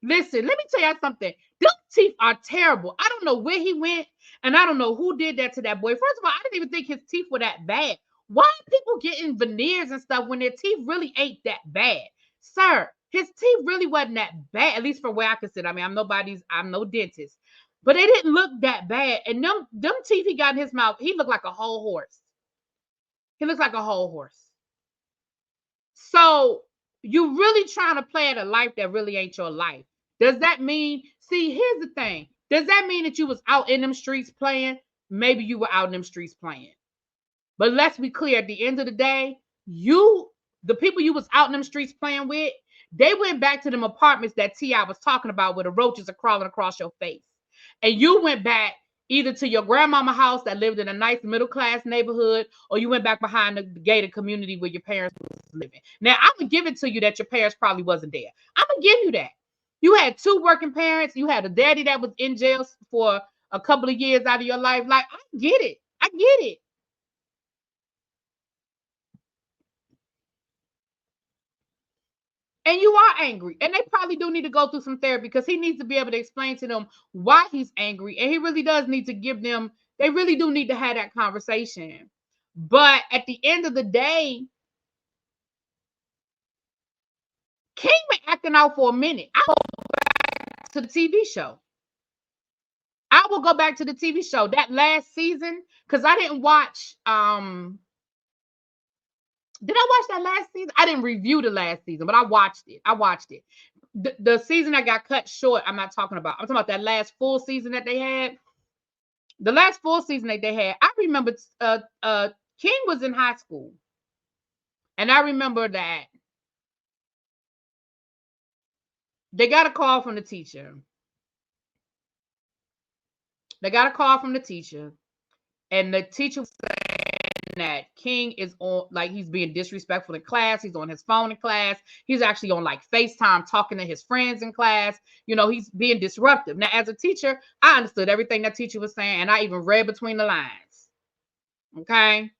Listen, let me tell you something. Those teeth are terrible. I don't know where he went, and I don't know who did that to that boy. First of all, I didn't even think his teeth were that bad. Why are people getting veneers and stuff when their teeth really ain't that bad? Sir, his teeth really wasn't that bad, at least from where I could sit. I mean, I'm no dentist, but it didn't look that bad. And them teeth he got in his mouth, he looked like a whole horse. He looks like a whole horse. So you really trying to play at a life that really ain't your life. Does that mean, see, here's the thing. Does that mean that you was out in them streets playing? Maybe you were out in them streets playing. But let's be clear, at the end of the day, the people you was out in them streets playing with, they went back to them apartments that T.I. was talking about where the roaches are crawling across your face. And you went back either to your grandmama house that lived in a nice middle-class neighborhood, or you went back behind the gated community where your parents was living. Now, I'm going to give it to you that your parents probably wasn't there. I'm going to give you that. You had two working parents. You had a daddy that was in jail for a couple of years out of your life. Like, I get it. I get it. And you are angry. And they probably do need to go through some therapy because he needs to be able to explain to them why he's angry. And he really does need to give them, they really do need to have that conversation. But at the end of the day, King been acting out for a minute. I will go back to the TV show. I will go back to the TV show. That last season, because I didn't watch, did I watch that last season? I didn't review the last season, but I watched it. The season that got cut short, I'm not talking about. I'm talking about that last full season that they had. The last full season that they had, I remember King was in high school. And I remember that they got a call from the teacher. They got a call from the teacher. And the teacher was saying that King is on, like, he's being disrespectful in class. He's on his phone in class. He's actually on, like, FaceTime talking to his friends in class. You know, he's being disruptive. Now, as a teacher, I understood everything that teacher was saying, and I even read between the lines. Okay?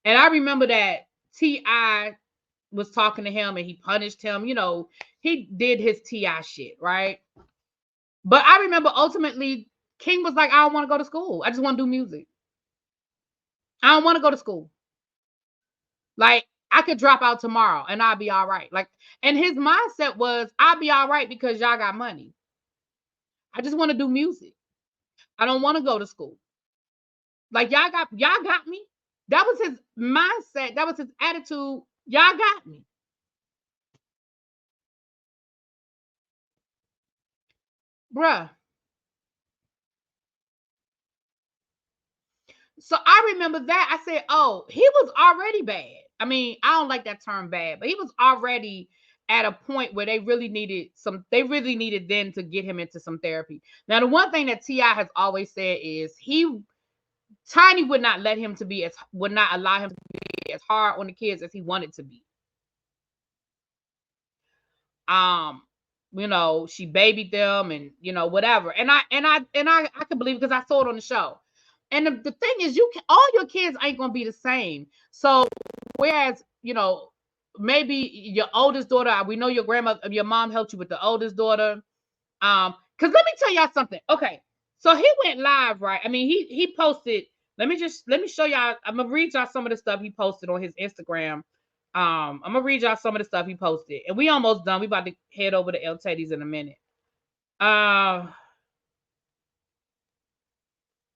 And I remember that T.I. was talking to him, and he punished him. You know, he did his T.I. shit, right? But I remember ultimately, King was like, I don't want to go to school. I just want to do music. I don't want to go to school. Like, I could drop out tomorrow and I'll be all right. Like, and his mindset was, I'll be all right because y'all got money. I just want to do music. I don't want to go to school. Like y'all got me. That was his mindset. That was his attitude. Y'all got me. Bruh. So I remember that. I said, oh, he was already bad. I mean, I don't like that term bad, but he was already at a point where they really needed then to get him into some therapy. Now, the one thing that T.I. has always said is Tiny would not allow him to be as hard on the kids as he wanted to be. She babied them and whatever. And I can believe it because I saw it on the show. And the thing is, all your kids ain't gonna be the same. So whereas, maybe your oldest daughter, we know your mom helped you with the oldest daughter. Because let me tell y'all something. Okay, so he went live, right? I mean, he posted. Let me show y'all. I'm gonna read y'all some of the stuff he posted on his Instagram. I'm gonna read y'all some of the stuff he posted, and we almost done. We about to head over to El Teddy's in a minute.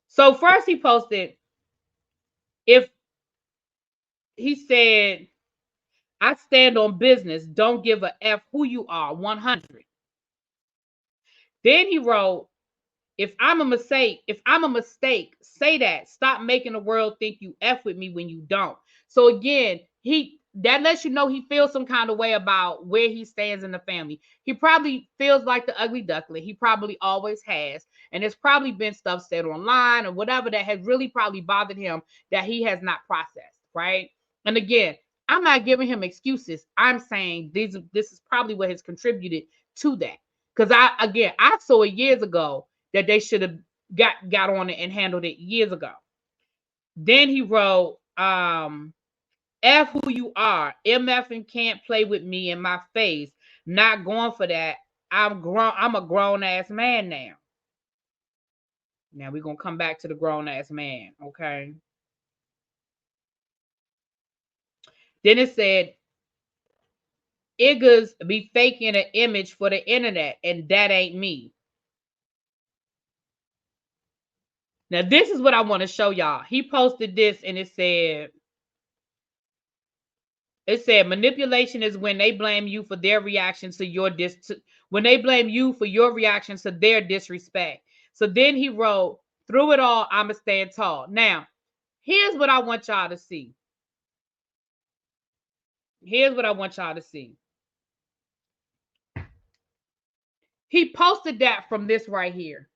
So first he posted, he said, I stand on business. Don't give a F who you are. 100. Then he wrote, if I'm a mistake, say that. Stop making the world think you F with me when you don't. So again, that lets you know he feels some kind of way about where he stands in the family. He probably feels like the ugly duckling. He probably always has. And there's probably been stuff said online or whatever that has really probably bothered him that he has not processed, right? And again, I'm not giving him excuses. I'm saying this is probably what has contributed to that. Because I saw it years ago that they should have got on it and handled it years ago. Then he wrote, F who you are. MF and can't play with me in my face. Not going for that. I'm a grown ass man now. Now we're gonna come back to the grown ass man, okay? Then it said, Iggers be faking an image for the internet, and that ain't me. Now, this is what I want to show y'all. He posted this and it said manipulation is when they blame you for their reactions to when they blame you for your reactions to their disrespect. So then he wrote, through it all, I'ma stand tall. Now, here's what I want y'all to see. Here's what I want y'all to see. He posted that from this right here.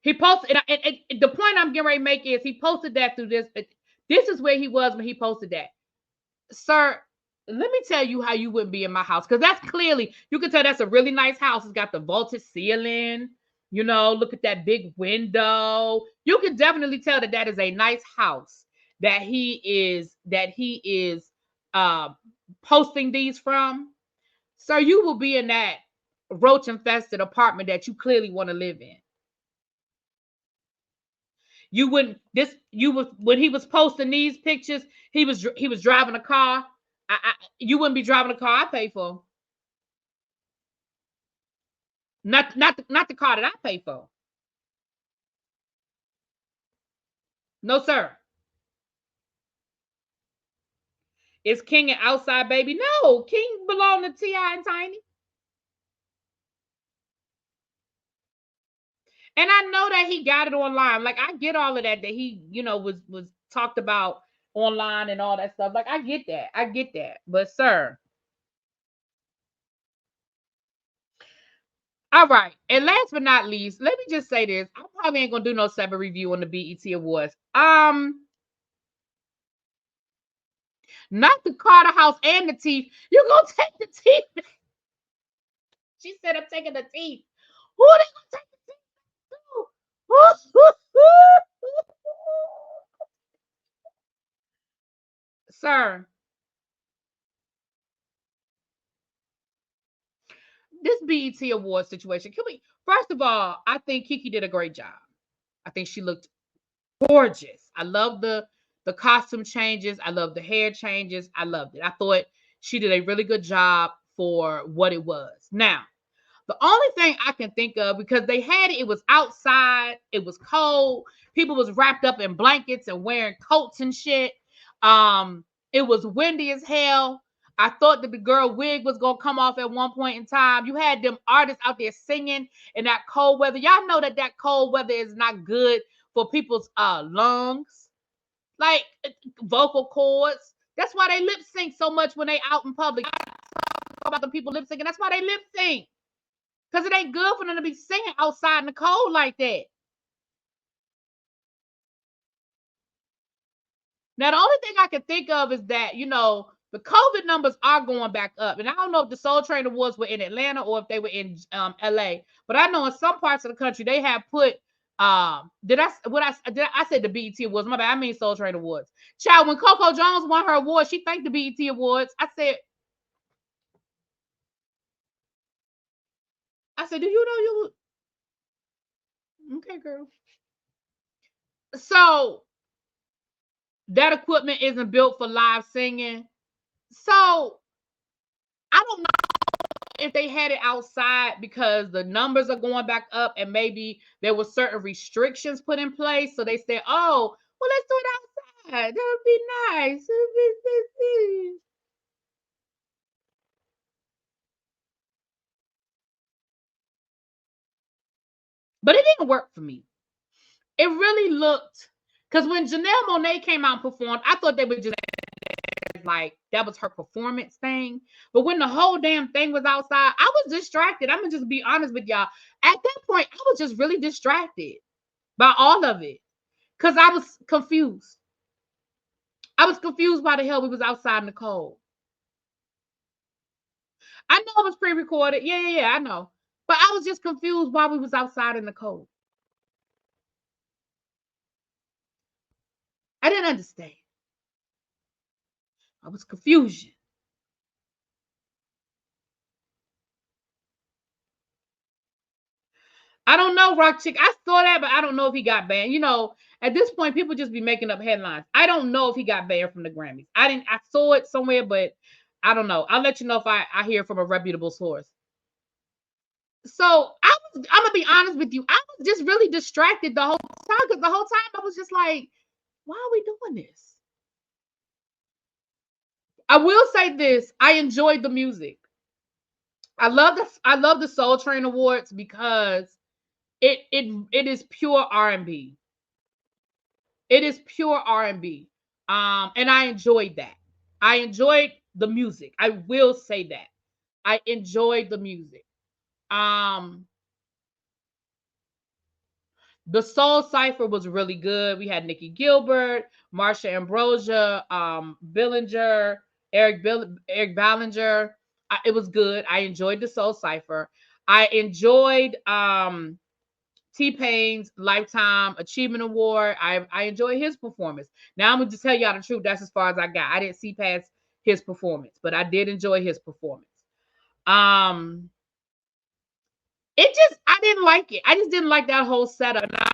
He posted, and the point I'm getting ready to make is he posted that through this. This is where he was when he posted that. Sir, let me tell you how you wouldn't be in my house. Because that's clearly, you can tell that's a really nice house. It's got the vaulted ceiling. Look at that big window. You can definitely tell that is a nice house that he is posting these from. Sir, you will be in that roach infested apartment that you clearly want to live in. You wouldn't. When he was posting these pictures, he was driving a car. You wouldn't be driving a car I pay for. Not the car that I pay for. No, sir. Is King an outside baby? No, King belonged to T.I. and Tiny. And I know that he got it online. Like, I get all of that he, was talked about online and all that stuff. Like, I get that. But, sir. All right. And last but not least, let me just say this. I probably ain't going to do no separate review on the BET Awards. Not the car, the house, and the teeth. You're going to take the teeth. She said, I'm taking the teeth. Who are they going to take the teeth to? Sir, this BET Award situation, first of all, I think Kiki did a great job. I think she looked gorgeous. I love the costume changes. I love the hair changes. I loved it. I thought she did a really good job for what it was. Now, The only thing I can think of, because they had it was outside, it was cold, people was wrapped up in blankets and wearing coats and shit. It was windy as hell. I thought that the girl wig was gonna come off at one point in time. You had them artists out there singing in that cold weather. Y'all know that cold weather is not good for people's lungs, like vocal cords. That's why they lip sync so much when they out in public. About the people lip syncing. That's why they lip sync. Because it ain't good for them to be singing outside in the cold like that. Now, the only thing I can think of is that, you know, the COVID numbers are going back up. And I don't know if the Soul Train Awards were in Atlanta or if they were in LA. But I know in some parts of the country, they have put, I said the BET Awards. My bad, I mean Soul Train Awards. Child, when Coco Jones won her award, she thanked the BET Awards. I said, do you know you? Okay, girl. So that equipment isn't built for live singing. So I don't know if they had it outside because the numbers are going back up and maybe there were certain restrictions put in place. So they said, oh, well, let's do it outside. That would be nice. But it didn't work for me. It really looked, because when Janelle Monáe came out and performed, I thought they would just like that was her performance thing. But when the whole damn thing was outside, I was distracted. I'm gonna just be honest with y'all. At that point, I was just really distracted by all of it because I was confused. I was confused why the hell we was outside in the cold. I know it was pre-recorded. Yeah, I know. But I was just confused why we was outside in the cold. I didn't understand. I was confusion. I don't know, Rock Chick. I saw that, but I don't know if he got banned. You know, at this point, people just be making up headlines. I don't know if he got banned from the Grammys. I saw it somewhere, but I don't know. I'll let you know if I hear from a reputable source. So I'm gonna be honest with you. I was just really distracted the whole time because the whole time I was just like, why are we doing this? I will say this: I enjoyed the music. I love the Soul Train Awards because it is pure R&B. It is pure R&B. And I enjoyed that. I enjoyed the music. I will say that. I enjoyed the music. The Soul Cypher was really good. We had Nikki Gilbert, Marsha Ambrosia, Billinger, Eric Ballinger. It was good. I enjoyed the Soul Cypher. I enjoyed T-Pain's Lifetime Achievement Award. I enjoyed his performance. Now I'm gonna just tell y'all the truth. That's as far as I got. I didn't see past his performance, but I did enjoy his performance. I didn't like it. I just didn't like that whole setup. And I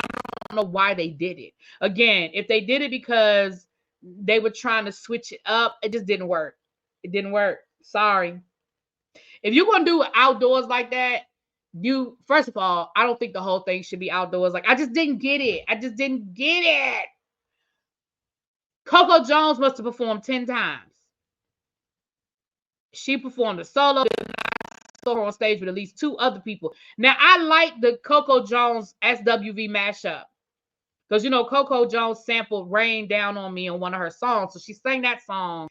don't know why they did it. Again, if they did it because they were trying to switch it up, it just didn't work. It didn't work. Sorry. If you're gonna do outdoors like that, first of all, I don't think the whole thing should be outdoors. Like, I just didn't get it. I just didn't get it. Coco Jones must have performed 10 times. She performed a solo. Saw her on stage with at least 2 other people. Now, I like the Coco Jones SWV mashup because, you know, Coco Jones sampled Rain Down on Me on one of her songs. So she sang that song.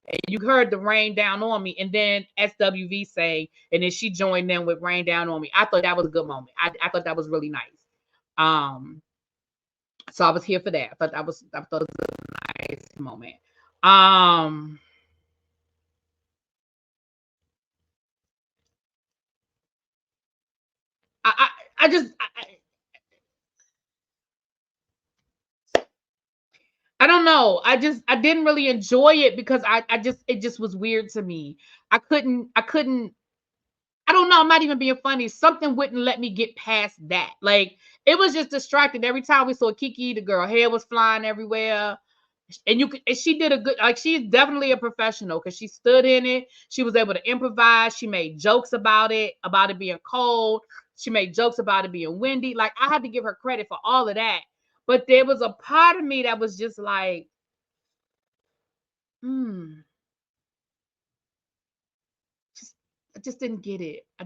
And you heard the Rain Down on Me, and then SWV sang, and then she joined them with Rain Down on Me. I thought that was a good moment. I thought that was really nice. So I was here for that. I thought it was a nice moment. I don't know. I didn't really enjoy it because it just was weird to me. I couldn't I don't know, I'm not even being funny. Something wouldn't let me get past that. Like, it was just distracted. Every time we saw Kiki, the girl hair was flying everywhere. And she did a good, like, she's definitely a professional because she stood in it. She was able to improvise. She made jokes about it being cold. She made jokes about it being windy. Like, I had to give her credit for all of that. But there was a part of me that was just like, I just didn't get it. I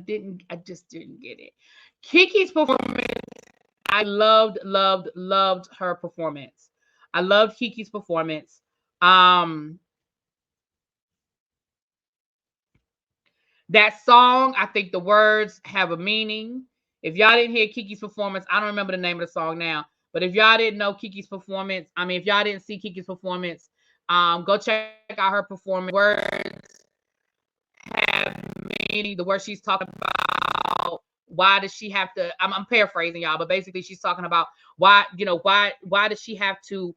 just didn't get it. Kiki's performance, I loved her performance. I loved Kiki's performance. That song, I think the words have a meaning. If y'all didn't hear Kiki's performance, I don't remember the name of the song now, but if y'all didn't know Kiki's performance, if y'all didn't see Kiki's performance, go check out her performance. Words have meaning. The words she's talking about, why does she have to, I'm paraphrasing y'all, but basically she's talking about why does she have to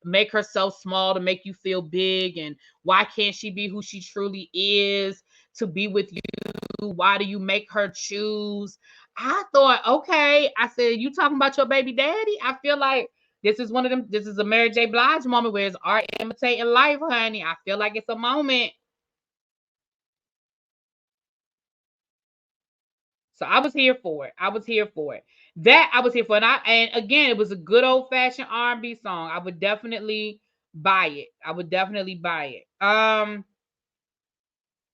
make herself small to make you feel big, and why can't she be who she truly is to be with you? Why do you make her choose? I thought, okay, I said, you talking about your baby daddy? I feel like this is one of them. This is a Mary J. Blige moment where it's art imitating life, honey. I feel like it's a moment. So I was here for it. I was here for it. And again, it was a good old fashioned R&B song. I would definitely buy it.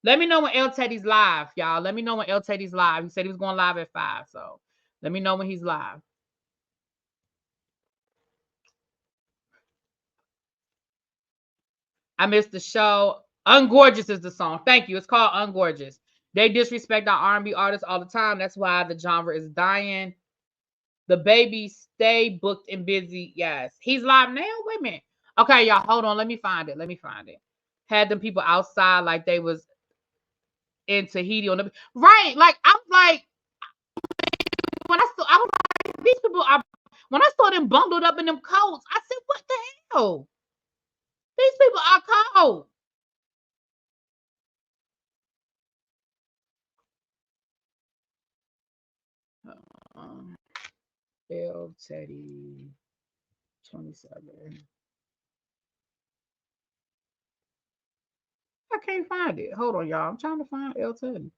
Let me know when El Teddy's live, y'all. Let me know when El Teddy's live. He said he was going live at 5, so let me know when he's live. I missed the show. Ungorgeous is the song. Thank you. It's called Ungorgeous. They disrespect our R&B artists all the time. That's why the genre is dying. The baby stay booked and busy. Yes. He's live now. Wait a minute. Okay, y'all. Hold on. Let me find it. Had them people outside like they was in Tahiti on the right. Like, I'm like, I was like, these people are, when I saw them bundled up in them coats, I said, what the hell? These people are cold. El Teddy 27. I can't find it. Hold on, y'all. I'm trying to find El Teddy.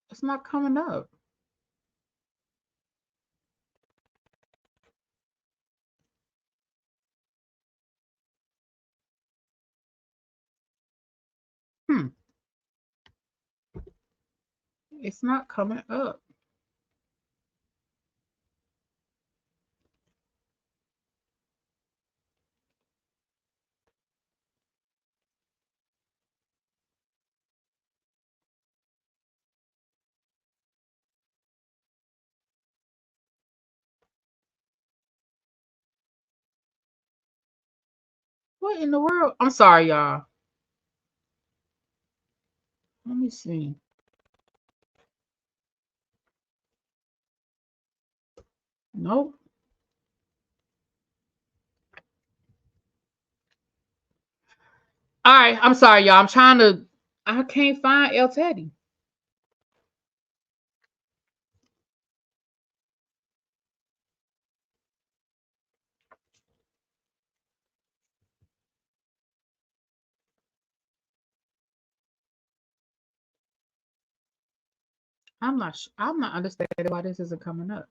It's not coming up. It's not coming up. What in the world? I'm sorry, y'all. Let me see. Nope. All right. I'm sorry, y'all. I can't find El Teddy. I'm not understanding why this isn't coming up.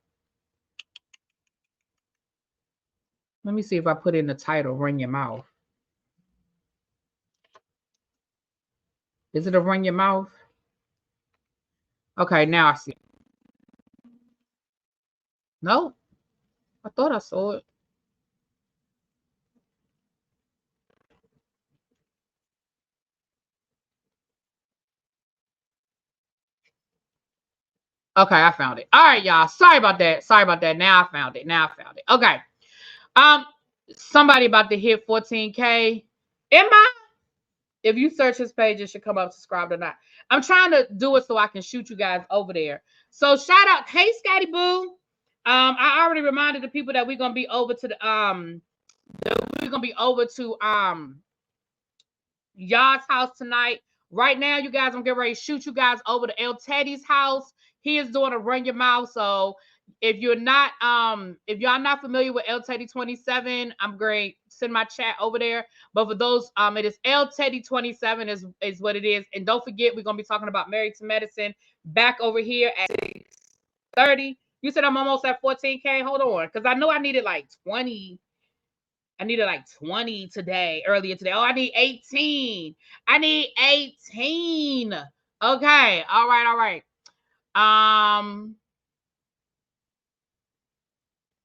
Let me see if I put in the title, Run Your Mouth. Is it a Run Your Mouth? Okay, now I see. Nope. I thought I saw it. Okay, I found it. All right, y'all. Sorry about that. Now I found it. Okay. Um, somebody about to hit 14K. Am I? If you search his page, it should come up subscribed or not. I'm trying to do it so I can shoot you guys over there. So shout out, hey Scotty Boo. I already reminded the people that we're gonna be over to Yard's house tonight. Right now, you guys, I'm getting ready to shoot you guys over to El Teddy's house. He is doing a Run Your Mouth. So If you're not, if y'all not familiar with L Teddy 27, I'm great. Send my chat over there. But for those, it is L Teddy 27 is what it is. And don't forget, we're gonna be talking about Married to Medicine back over here at 6:30. You said I'm almost at 14K. Hold on, because I know I needed like 20. I needed like 20 earlier today. Oh, I need 18. I need 18. Okay. All right.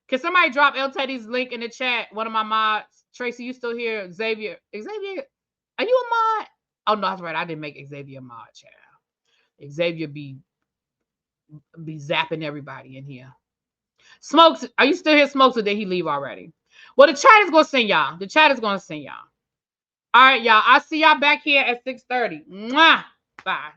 Can somebody drop El Teddy's link in the chat? One of my mods. Tracy, you still here? Xavier, are you a mod? Oh no, that's right. I didn't make Xavier a mod, child. Xavier be zapping everybody in here. Smokes, are you still here, Smokes, or did he leave already? Well, the chat is gonna send y'all. The chat is gonna send y'all. All right, y'all. I'll see y'all back here at 6:30. Mwah! Bye.